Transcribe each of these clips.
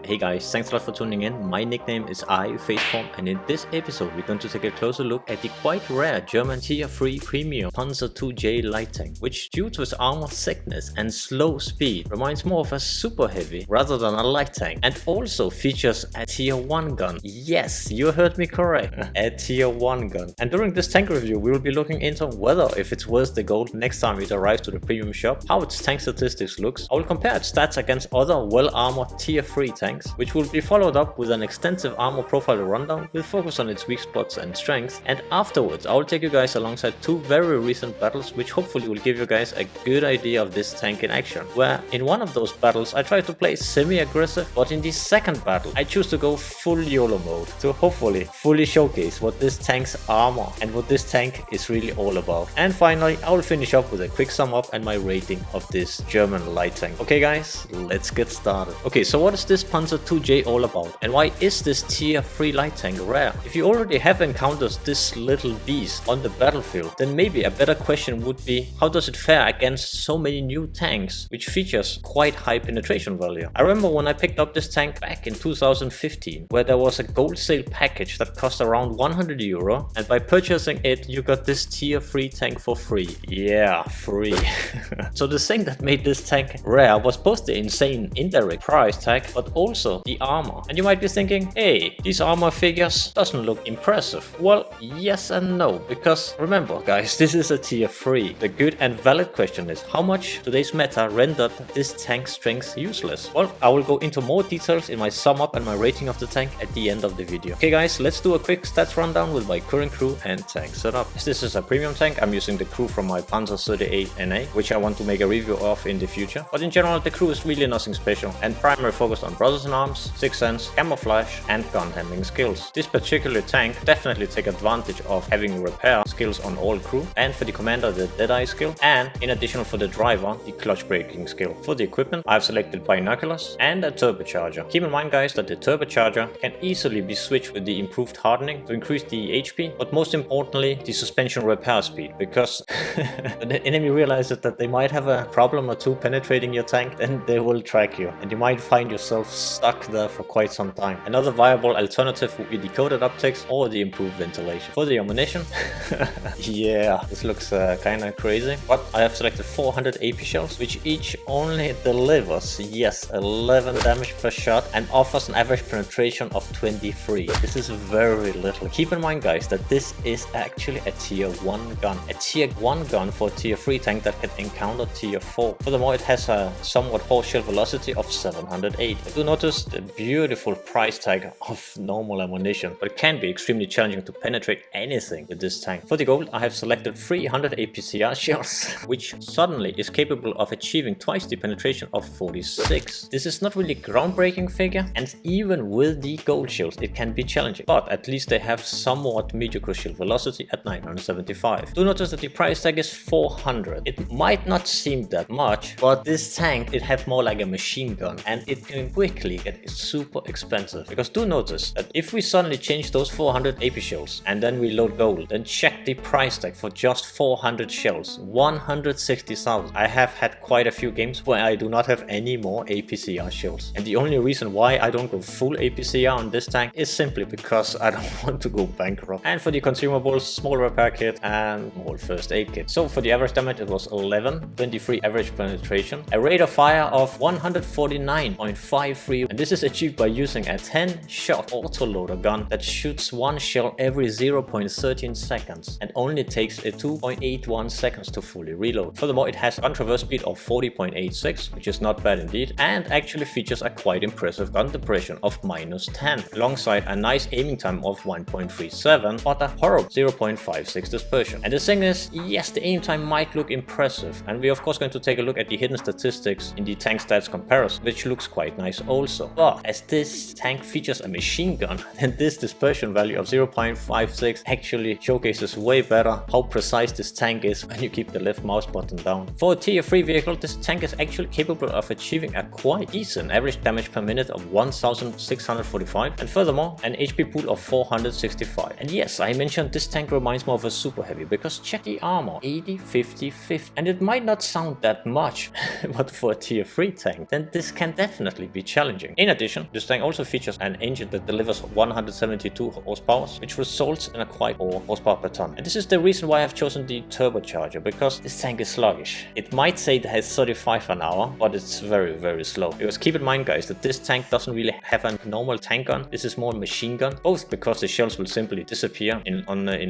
Hey guys, thanks a lot for tuning in. My nickname is iFacePalm, and in this episode we're going to take a closer look at the quite rare German tier 3 premium Pz.Kpfw light tank, which due to its armor thickness and slow speed reminds more of a super heavy rather than a light tank, and also features a tier 1 gun. Yes, you heard me correct, a tier 1 gun. And during this tank review we will be looking into whether if it's worth the gold next time it arrives to the premium shop, how its tank statistics looks. I will compare its stats against other well-armored tier 3 tanks, which will be followed up with an extensive armor profile rundown with focus on its weak spots and strengths, and afterwards I will take you guys alongside two very recent battles which hopefully will give you guys a good idea of this tank in action, where in one of those battles I tried to play semi-aggressive, but in the second battle I choose to go full YOLO mode to hopefully fully showcase what this tank's armor and what this tank is really all about. And finally I will finish up with a quick sum up and my rating of this German light tank. Okay guys, let's get started. Okay, so what is this Pz.Kpfw all about, and why is this tier 3 light tank rare? If you already have encountered this little beast on the battlefield, then maybe a better question would be, how does it fare against so many new tanks which features quite high penetration value? I remember when I picked up this tank back in 2015, where there was a gold sale package that cost around 100 euro, and by purchasing it you got this tier 3 tank for free. Yeah, free. So the thing that made this tank rare was both the insane indirect price tag, but also the armor. And you might be thinking, hey, these armor figures doesn't look impressive. Well, yes and no, because remember guys, this is a tier 3. The good and valid question is, how much today's meta rendered this tank's strength useless? Well, I will go into more details in my sum up and my rating of the tank at the end of the video. Okay guys, let's do a quick stats rundown with my current crew and tank setup. As this is a premium tank, I'm using the crew from my Pz.Kpfw NA, which I want to make a review of in the future. But in general, the crew is really nothing special and primarily focused on brothers in arms, sixth sense, camouflage and gun handling skills. This particular tank definitely take advantage of having repair skills on all crew, and for the commander the deadeye skill, and in addition for the driver the clutch braking skill. For the equipment I've selected binoculars and a turbocharger. Keep in mind guys that the turbocharger can easily be switched with the improved hardening to increase the HP, but most importantly the suspension repair speed, because when the enemy realizes that they might have a problem or two penetrating your tank, then they will track you and you might find yourself stuck there for quite some time. Another viable alternative would be the coated optics or the improved ventilation. For the ammunition, yeah, this looks kinda crazy, but I have selected 400 AP shells, which each only delivers, yes, 11 damage per shot and offers an average penetration of 23. This is very little. Keep in mind guys that this is actually a tier 1 gun. A tier 1 gun for a tier 3 tank that can encounter tier 4. Furthermore, it has a somewhat poor shell velocity of 708. I do notice the beautiful price tag of normal ammunition, but it can be extremely challenging to penetrate anything with this tank. For the gold, I have selected 300 APCR shells, which suddenly is capable of achieving twice the penetration of 46. This is not really a groundbreaking figure, and even with the gold shells it can be challenging, but at least they have somewhat mediocre shell velocity at 975. Do notice that the price tag is 400. It might not seem that much, but this tank, it has more like a machine gun, and it can quickly get super expensive. Because do notice that if we suddenly change those 400 AP shells and then we load gold, then check the price tag for just 400 shells, 160,000. I have had quite a few games where I do not have any more APCR shells, and the only reason why I don't go full APCR on this tank is simply because I don't want to go bankrupt. And for the consumables, small repair kit and small first aid kit. So for the average damage it was 11, 23 average penetration, a rate of fire of 149.53, and this is achieved by using a 10-shot autoloader gun that shoots one shell every 0.13 seconds and only takes a 2.81 seconds to fully reload. Furthermore, it has a gun traverse speed of 40.86, which is not bad indeed, and actually features a quite impressive gun depression of -10, alongside a nice aiming time of 1.37, but a horrible 0.56 dispersion. And the thing is, yes, the aim time might look impressive, and we're of course going to take a look at the hidden statistics in the tank stats comparison, which looks quite nice also. But as this tank features a machine gun, then this dispersion value of 0.56 actually showcases way better how precise this tank is when you keep the left mouse button down. For a tier 3 vehicle, this tank is actually capable of achieving a quite decent average damage per minute of 1645, and furthermore an HP pool of 465. And yes, I mentioned this tank reminds me of a super heavy, because check the armor, 80, 50, 50, and it might not sound that much, but for a tier 3 tank, then this can definitely be challenging. challenging. In addition, this tank also features an engine that delivers 172 horsepower, which results in a quite low horsepower per ton. And this is the reason why I've chosen the turbocharger, because this tank is sluggish. It might say it has 35 an hour, but it's very slow. Because keep in mind, guys, that this tank doesn't really have a normal tank gun. This is more machine gun, both because the shells will simply disappear in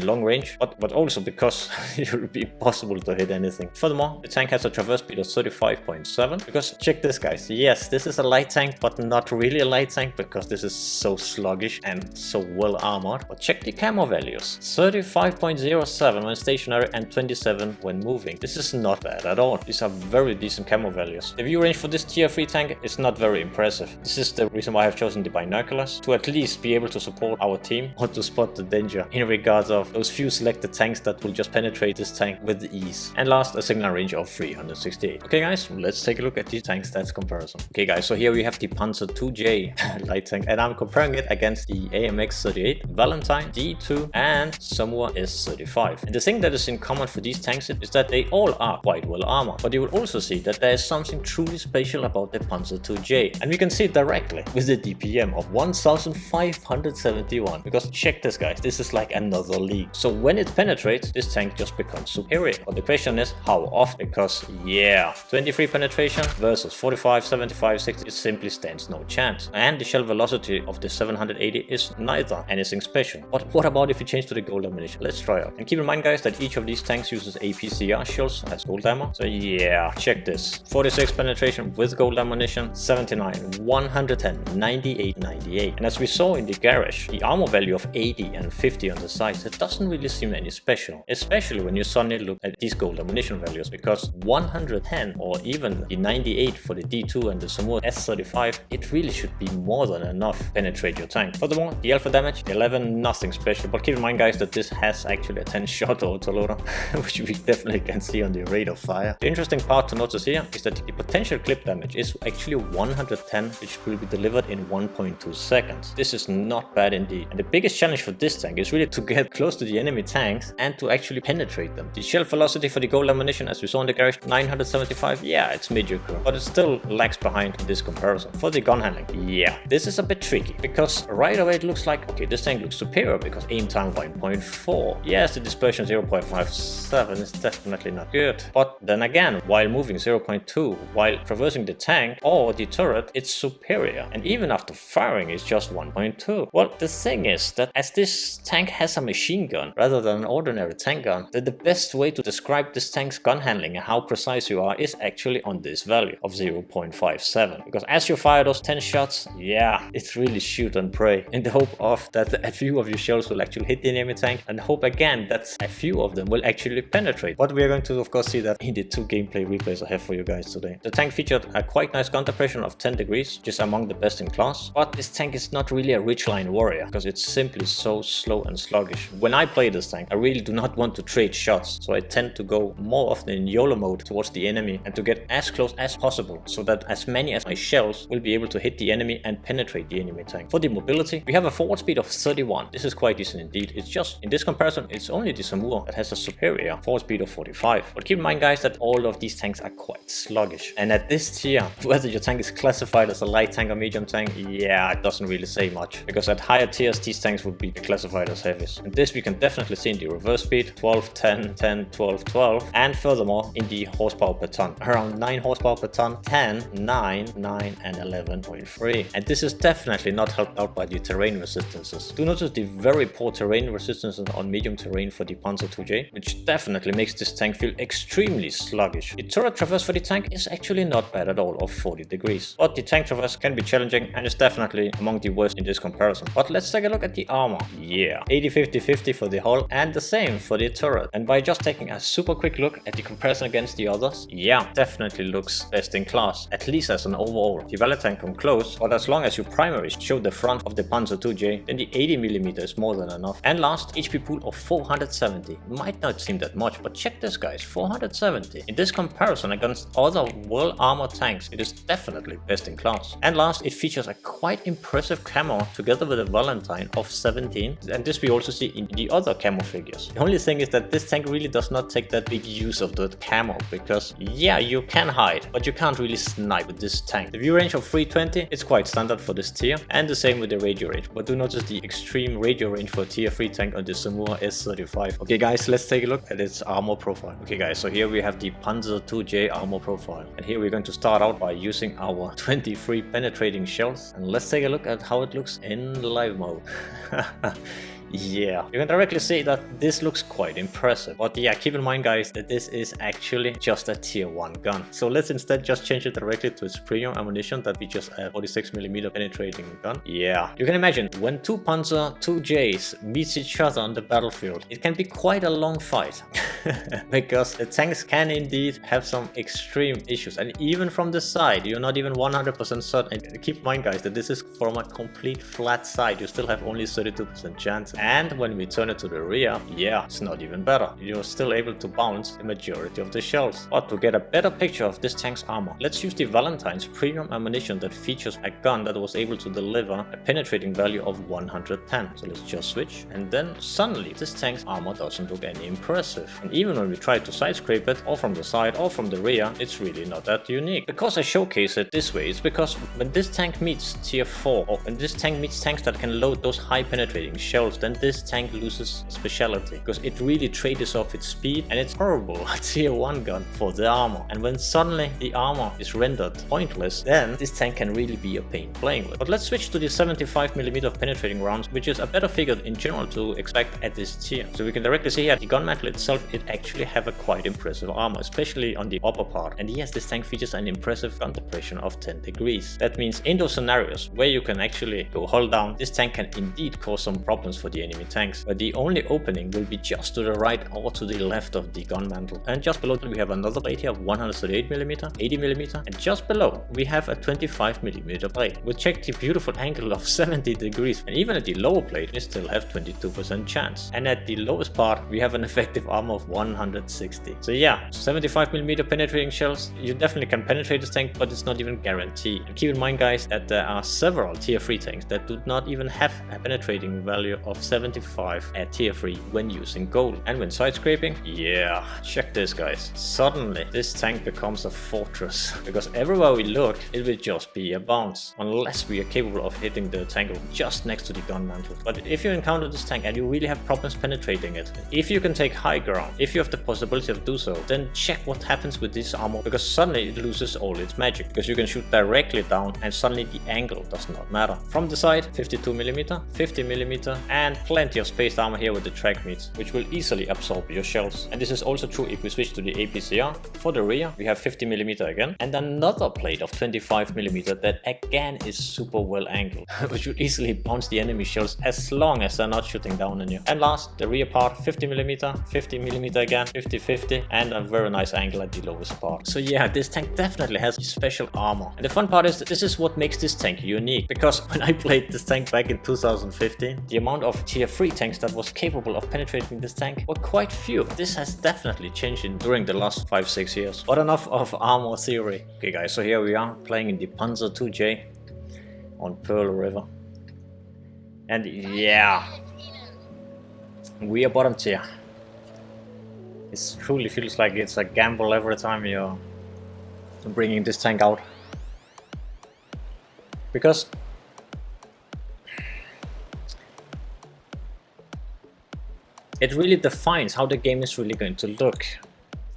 long range, but also because it will be impossible to hit anything. Furthermore, the tank has a traverse speed of 35.7, because check this, guys. Yes, this is a light tank, but not really a light tank, because this is so sluggish and so well armored. But check the camo values: 35.07 when stationary and 27 when moving. This is not bad at all. These are very decent camo values. The view range for this tier 3 tank is not very impressive. This is the reason why I've chosen the binoculars, to at least be able to support our team or to spot the danger in regards of those few selected tanks that will just penetrate this tank with ease. And last, a signal range of 368. Okay guys, let's take a look at the tank stats comparison. Okay guys, so here we have the Pz.Kpfw light tank, and I'm comparing it against the AMX-38, Valentine, D2 and Somua S35. And the thing that is in common for these tanks is that they all are quite well armored, but you will also see that there is something truly special about the Pz.Kpfw, and we can see it directly with the DPM of 1571. Because check this, guys, this is like another league. So when it penetrates, this tank just becomes superior. But the question is how often, because yeah, 23 penetration versus 45, 75, 60, it simply stands no chance. And the shell velocity of the 780 is neither anything special. But what about if we change to the gold ammunition? Let's try out. And keep in mind, guys, that each of these tanks uses APCR shells as gold ammo. So yeah, check this: 46 penetration with gold ammunition, 79, 110, 98, 98. And as we saw in the garage, the armor value of 80 and 50 on the sides, it doesn't really seem any special, especially when you suddenly look at these gold ammunition values, because 110 or even the 98 for the D2 and the Somua S35, it really should be more than enough to penetrate your tank. Furthermore, the alpha damage, 11, nothing special, but keep in mind, guys, that this has actually a 10 shot autoloader, which we definitely can see on the rate of fire. The interesting part to notice here is that the potential clip damage is actually 110, which will be delivered in 1.2 seconds. This is not bad indeed. And the biggest challenge for this tank is really to get close to the enemy tanks and to actually penetrate them. The shell velocity for the gold ammunition, as we saw in the garage, 975, yeah, it's mediocre, but it still lags behind in this comparison. For the gun handling, yeah, this is a bit tricky, because right away it looks like, okay, this tank looks superior because aim time 1.4. Yes, the dispersion 0.57 is definitely not good, but then again, while moving 0.2, while traversing the tank or the turret, it's superior, and even after firing it's just 1.2. Well, the thing is that as this tank has a machine gun rather than an ordinary tank gun, that the best way to describe this tank's gun handling and how precise you are is actually on this value of 0.57, because as you fire those 10 shots, yeah, it's really shoot and pray in the hope of that a few of your shells will actually hit the enemy tank, and hope again that a few of them will actually penetrate. But we are going to of course see that in the 2 gameplay replays I have for you guys today. The tank featured a quite nice gun depression of 10 degrees, just among the best in class, but this tank is not really a ridgeline warrior because it's simply so slow and sluggish. When I play this tank, I really do not want to trade shots, so I tend to go more often in YOLO mode towards the enemy and to get as close as possible, so that as many as my shells will be able to hit the enemy and penetrate the enemy tank. For the mobility, we have a forward speed of 31. This is quite decent indeed. It's just, in this comparison, it's only the Somua that has a superior forward speed of 45. But keep in mind, guys, that all of these tanks are quite sluggish. And at this tier, whether your tank is classified as a light tank or medium tank, yeah, it doesn't really say much, because at higher tiers these tanks would be classified as heavies. And this we can definitely see in the reverse speed, 12, 10, 10, 12, 12, and furthermore in the horsepower per ton, around 9 horsepower per ton, 10, 9, 9, and 11.3. And this is definitely not helped out by the terrain resistances. Do notice the very poor terrain resistance on medium terrain for the Pz.Kpfw, which definitely makes this tank feel extremely sluggish. The turret traverse for the tank is actually not bad at all, of 40 degrees. But the tank traverse can be challenging and is definitely among the worst in this comparison. But let's take a look at the armor. Yeah, 80-50-50 for the hull and the same for the turret. And by just taking a super quick look at the comparison against the others, yeah, definitely looks best in class, at least as an overall. The Valentine come close, but as long as your primaries show the front of the Pz.Kpfw, then the 80mm is more than enough. And last, HP pool of 470. Might not seem that much, but check this, guys, 470. In this comparison against other well armored tanks, it is definitely best in class. And last, it features a quite impressive camo together with a Valentine of 17, and this we also see in the other camo figures. The only thing is that this tank really does not take that big use of the camo, because yeah, you can hide, but you can't really snipe with this tank. The view range of 320, it's quite standard for this tier, and the same with the radio range. But do notice the extreme radio range for tier 3 tank on the Somua S35. Okay guys, let's take a look at its armor profile. Okay guys, so here we have the Pz.Kpfw armor profile, and here we're going to start out by using our 23 penetrating shells, and let's take a look at how it looks in live mode. Yeah, you can directly see that this looks quite impressive. But yeah, keep in mind guys that this is actually just a tier 1 gun. So let's instead just change it directly to its premium ammunition that we just have 46mm penetrating gun. Yeah, you can imagine when two Panzer 2Js meet each other on the battlefield, it can be quite a long fight. Because the tanks can indeed have some extreme issues, and even from the side you're not even 100% certain. And keep in mind guys that this is from a complete flat side, you still have only 32% chance. And when we turn it to the rear, yeah, it's not even better. You're still able to bounce the majority of the shells. But to get a better picture of this tank's armor, let's use the Valentine's premium ammunition that features a gun that was able to deliver a penetrating value of 110. So let's just switch, and then suddenly this tank's armor doesn't look any impressive. And even when we try to side scrape it, or from the side or from the rear, it's really not that unique. Because I showcase it this way, it's because when this tank meets tier 4, or when this tank meets tanks that can load those high penetrating shells, then this tank loses speciality, because it really trades off its speed and it's horrible tier 1 gun for the armor. And when suddenly the armor is rendered pointless, then this tank can really be a pain playing with. But let's switch to the 75mm penetrating rounds, which is a better figure in general to expect at this tier. So we can directly see here the gun mantle itself, it actually have a quite impressive armor, especially on the upper part. And yes, this tank features an impressive gun depression of 10 degrees. That means in those scenarios where you can actually go hull down, this tank can indeed cause some problems for the enemy tanks, but the only opening will be just to the right or to the left of the gun mantle. And just below that we have another blade here of 138mm, 80mm, and just below we have a 25mm blade, which check the beautiful angle of 70 degrees. And even at the lower plate we still have 22% chance, and at the lowest part we have an effective armor of 160. So yeah, 75mm penetrating shells, you definitely can penetrate this tank, but it's not even guaranteed. And keep in mind guys that there are several tier 3 tanks that do not even have a penetrating value of 75 at tier 3 when using gold. And when side scraping, yeah, check this guys, suddenly this tank becomes a fortress, because everywhere we look it will just be a bounce, unless we are capable of hitting the tank just next to the gun mantle. But if you encounter this tank and you really have problems penetrating it, if you can take high ground, if you have the possibility of do so, then check what happens with this armor, because suddenly it loses all its magic, because you can shoot directly down and suddenly the angle does not matter. From the side, 52mm, 50mm, and plenty of spaced armor here with the track meats, which will easily absorb your shells. And this is also true if we switch to the APCR. For the rear we have 50mm again, and another plate of 25mm that again is super well angled, which will easily bounce the enemy shells as long as they're not shooting down on you. And last, the rear part, 50mm, 50mm again, 50-50, and a very nice angle at the lowest part. So yeah, this tank definitely has special armor. And the fun part is that this is what makes this tank unique, because when I played this tank back in 2015, the amount of tier 3 tanks that was capable of penetrating this tank were quite few. This has definitely changed during the last 5-6 years. But enough of armor theory. Okay guys, so here we are playing in the Panzer 2J on Pearl River. And yeah, we are bottom tier. It truly feels like it's a gamble every time you're bringing this tank out, because it really defines how the game is really going to look,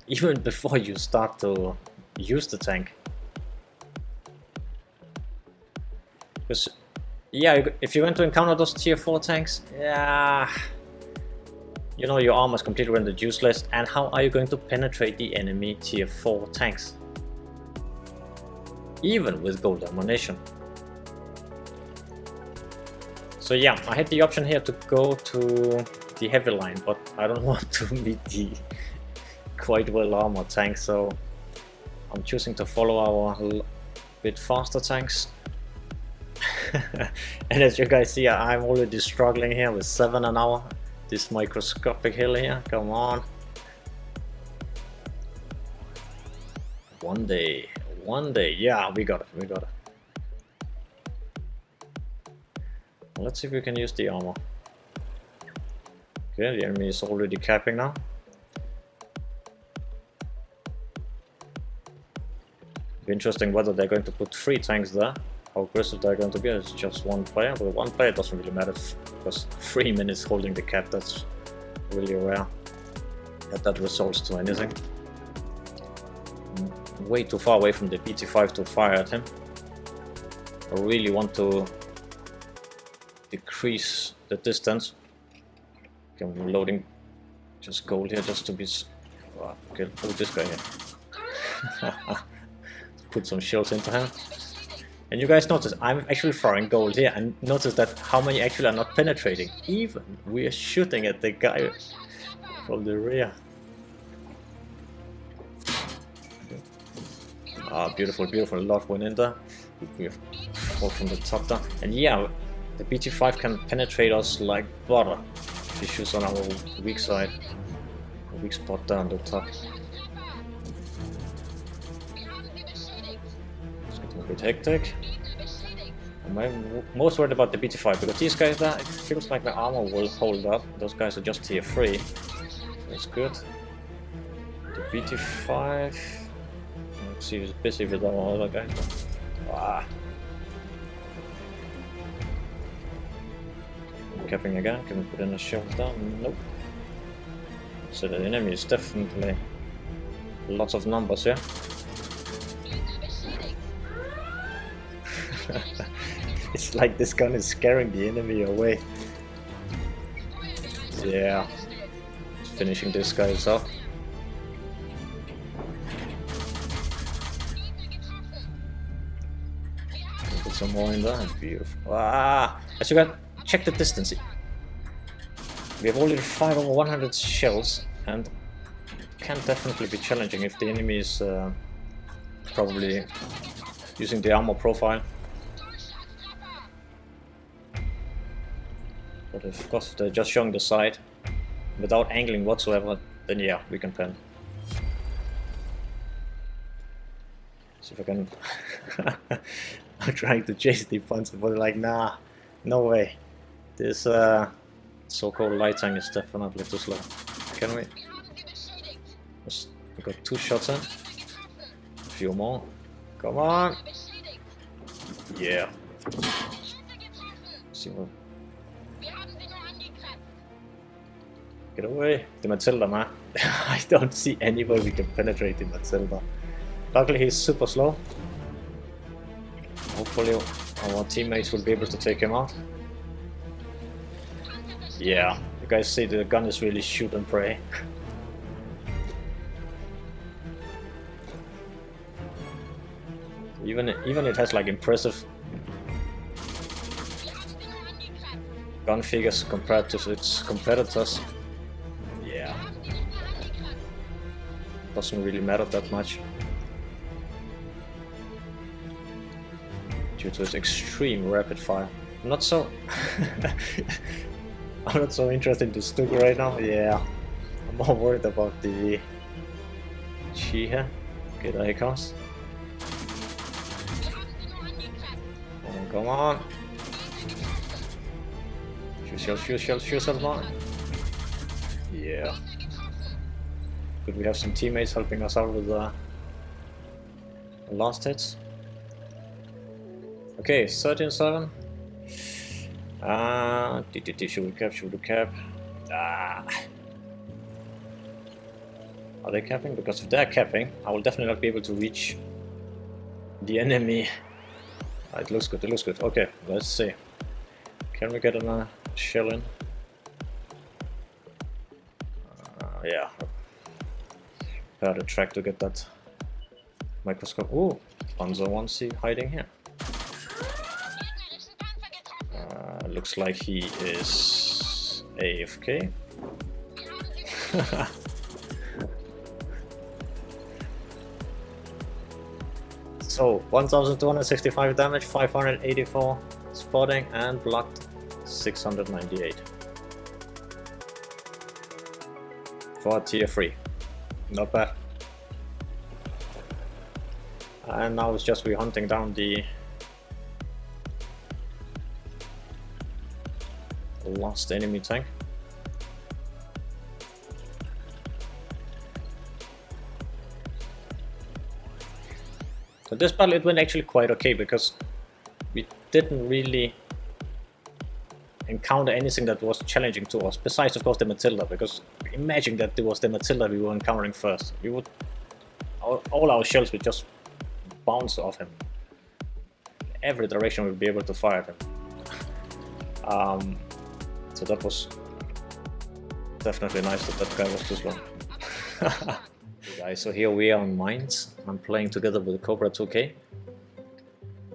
even before you start to use the tank. Because yeah, if you're going to encounter those tier 4 tanks, yeah, you know your armor is completely rendered useless, and how are you going to penetrate the enemy tier 4 tanks? Even with gold ammunition. So yeah, I had the option here to go to the heavy line, but I don't want to meet the quite well armored tanks, so I'm choosing to follow our bit faster tanks. And as you guys see, I'm already struggling here with 7 an hour. This microscopic hill here, come on. One day, yeah, we got it. Let's see if we can use the armor. Okay, the enemy is already capping now. Be interesting whether they're going to put 3 tanks there. How aggressive they're going to be. It's just 1 player, but 1 player doesn't really matter because 3 minutes holding the cap, that's really rare that results to anything. Way too far away from the BT5 to fire at him. I really want to decrease the distance. Okay, I'm loading just gold here just to be... Okay, oh, this guy here. Put some shells into him. And you guys notice I'm actually firing gold here, and notice that how many actually are not penetrating. Even we are shooting at the guy from the rear. Ah, beautiful, beautiful. A lot went in there. We have fall from the top there. And yeah, the BT5 can penetrate us like butter if he shoots on our weak side. Weak spot there on the top. It's getting a bit hectic. I'm most worried about the BT5 because these guys there, it feels like the armor will hold up. Those guys are just tier 3. That's good. The BT5. Let's see, he's busy with our other guys. Ah. Capping again. Can we put in a shell down? Nope. So the enemy is definitely lots of numbers here. It's like this gun is scaring the enemy away. Yeah. It's finishing this guy off. Put some more in there. Beautiful. Ah! As you can check the distance. We have already 5 over 100 shells, and it can definitely be challenging if the enemy is probably using the armor profile. But of course, if they're just showing the side without angling whatsoever, then yeah, we can pen. See if I can. I'm trying to chase the punch, but like, nah, no way. This so-called light tank is definitely too slow. Can we? We got 2 shots in. A few more. Come on. Yeah. See what? Get away. The Matilda, man. I don't see any way we can penetrate the Matilda. Luckily he's super slow. Hopefully our teammates will be able to take him out. Yeah, you guys see the gun is really shoot and pray. Even it has like impressive gun figures compared to its competitors. Yeah, doesn't really matter that much due to its extreme rapid fire. I'm not so I'm not so interested in the Stuk right now. Yeah, I'm more worried about the Chi here. Okay, there he comes. Come on. Shoot shell, man. Yeah. Good, we have some teammates helping us out with the last hits. Okay, 13-7. Should we cap? Ah. Are they capping? Because if they're capping, I will definitely not be able to reach the enemy. It looks good, it looks good. Okay, let's see. Can we get a shell in? Yeah. Prepare the track to get that microscope. Ooh, Panzer 1C hiding here. Looks like he is AFK. So 1265 damage, 584 spotting, and blocked 698 for tier 3. Not bad. And now it's just we're hunting down the last enemy tank. So this battle, it went actually quite okay, because we didn't really encounter anything that was challenging to us, besides of course the Matilda, because imagine that it was the Matilda we were encountering first. We would, all our shells would just bounce off him. Every direction we'd be able to fire at him. So that was definitely nice that that guy was too slow. Hey guys, so here we are on mines. I'm playing together with Cobra 2K.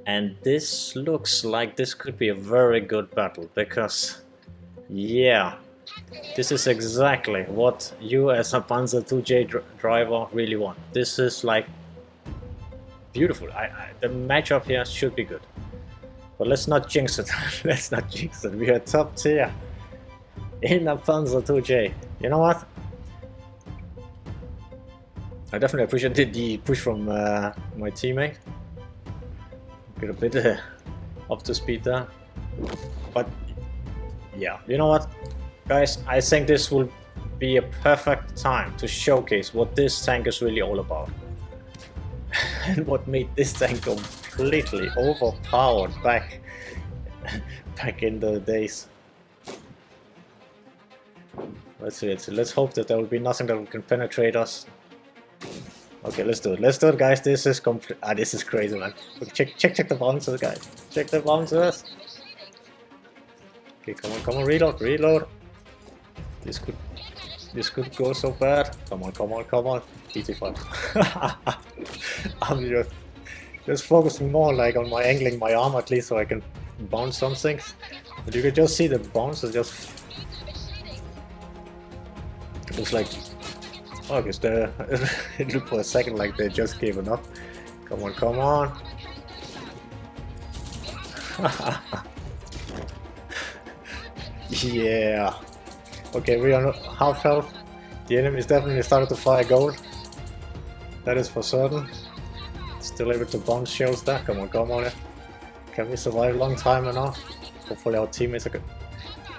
And this looks like this could be a very good battle, because yeah, this is exactly what you as a Panzer 2J driver really want. This is like beautiful. The matchup here should be good. But let's not jinx it. Let's not jinx it. We are top tier in a Panzer 2J. You know what? I definitely appreciated the push from my teammate. Get a bit up to speed there. But yeah, you know what, guys? I think this will be a perfect time to showcase what this tank is really all about. And what made this tank completely overpowered back in the days. Let's see, let's hope that there will be nothing that can penetrate us. Okay, let's do it. Let's do it, guys. This is complete. This is crazy, man. Okay, check the bouncers, guys. Check the bouncers. Okay, come on, reload. This could go so bad. Come on. Pz.Kpfw. I'm just focusing more like on my angling my arm at least, so I can bounce some things. But you can just see the bouncers just. It looks like. Oh, I guess it looked for a second like they just gave up. Come on. Yeah. Okay, we are half health. The enemy is definitely starting to fire gold. That is for certain. Still able to bounce shells there. Come on. Can we survive long time enough? Hopefully our teammates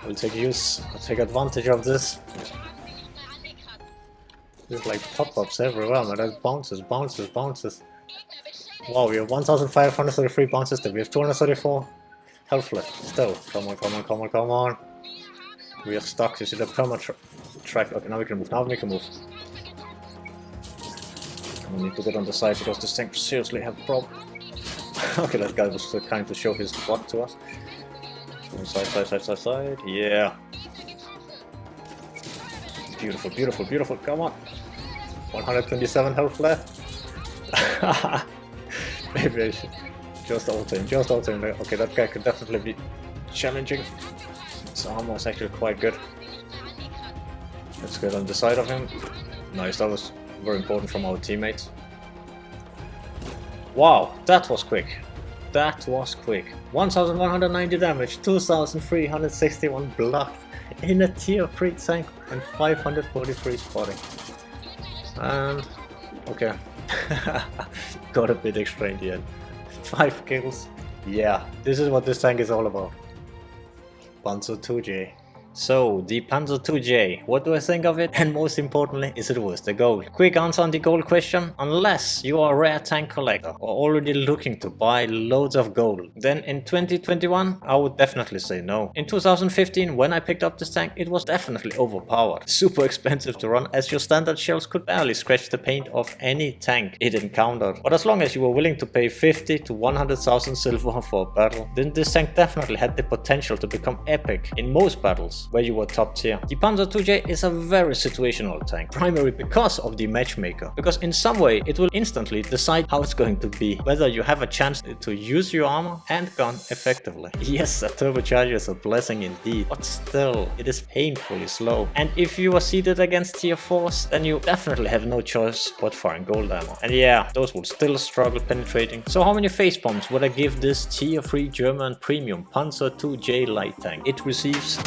will take advantage of this. There's like pop-ups everywhere, man. There's bounces. Wow, we have 1,533 bounces there. We have 234 health left. Still, come on. We are stuck. You see the perma track. Okay, now we can move. We need to get on the side because this tank seriously have a problem. Okay, that guy was kind to show his butt to us. Side. Yeah. Beautiful. Come on. 127 health left. Maybe I should just auto him. Okay, that guy could definitely be challenging. His armor is actually quite good. Let's get on the side of him. Nice, that was very important from our teammates. Wow, that was quick. 1190 damage, 2361 blood in a tier 3 tank and 543 spotting. And okay, got a bit extra in the end. 5 kills. Yeah, this is what this tank is all about. Panzer 2J. So, the Panzer 2J, what do I think of it? And most importantly, is it worth the gold? Quick answer on the gold question: unless you are a rare tank collector or already looking to buy loads of gold, then in 2021 I would definitely say no. In 2015, when I picked up this tank, it was definitely overpowered. Super expensive to run, as your standard shells could barely scratch the paint of any tank it encountered. But as long as you were willing to pay 50 to 100,000 silver for a battle, then this tank definitely had the potential to become epic in most battles where you were top tier. The Panzer 2J is a very situational tank, primarily because of the matchmaker, because in some way it will instantly decide how it's going to be, whether you have a chance to use your armor and gun effectively. Yes, a turbocharger is a blessing indeed, but still, it is painfully slow. And if you are seated against tier 4s, then you definitely have no choice but firing gold ammo. And yeah, those will still struggle penetrating. So how many facepalms would I give this tier 3 German premium Panzer 2J light tank? It receives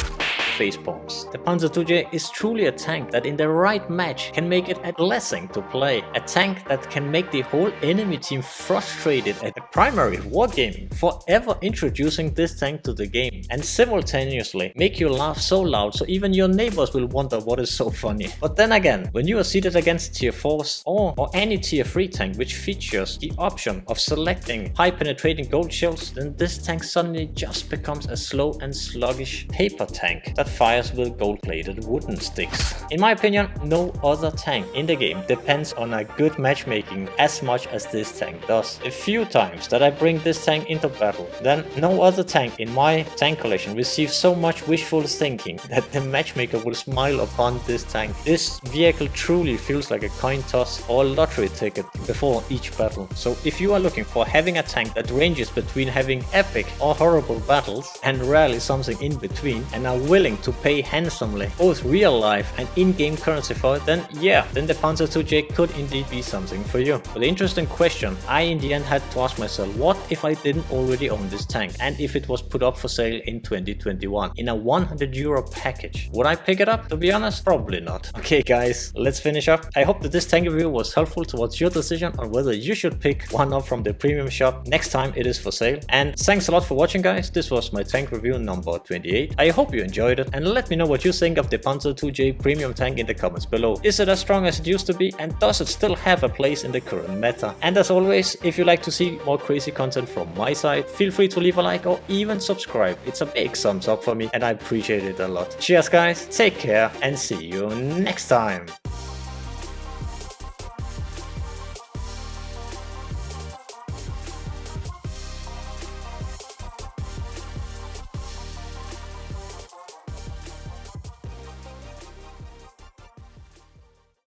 iFacePalms. The Panzer II is truly a tank that in the right match can make it a blessing to play. A tank that can make the whole enemy team frustrated at the primary wargaming, forever introducing this tank to the game, and simultaneously make you laugh so loud so even your neighbors will wonder what is so funny. But then again, when you are seated against tier 4s or any tier 3 tank which features the option of selecting high penetrating gold shells, then this tank suddenly just becomes a slow and sluggish paper tank that fires with gold plated wooden sticks. In my opinion, no other tank in the game depends on a good matchmaking as much as this tank does. The few times that I bring this tank into battle, then no other tank in my tank collection receives so much wishful thinking that the matchmaker will smile upon this tank. This vehicle truly feels like a coin toss or a lottery ticket before each battle. So if you are looking for having a tank that ranges between having epic or horrible battles and rarely something in between, and are willing to pay handsomely both real life and in-game currency for it, then the Panzer II could indeed be something for you. But the interesting question I in the end had to ask myself, what if I didn't already own this tank and if it was put up for sale in 2021 in a €100 package? Would I pick it up? To be honest, probably not. Okay guys, let's finish up. I hope that this tank review was helpful towards your decision on whether you should pick one up from the premium shop next time it is for sale. And thanks a lot for watching guys. This was my tank review number 28. I hope you enjoyed it, and let me know what you think of the Panzer II premium tank in the comments below. Is it as strong as it used to be, and does it still have a place in the current meta? And as always, if you like to see more crazy content from my side, feel free to leave a like or even subscribe. It's a big thumbs up for me and I appreciate it a lot. Cheers guys, take care and see you next time.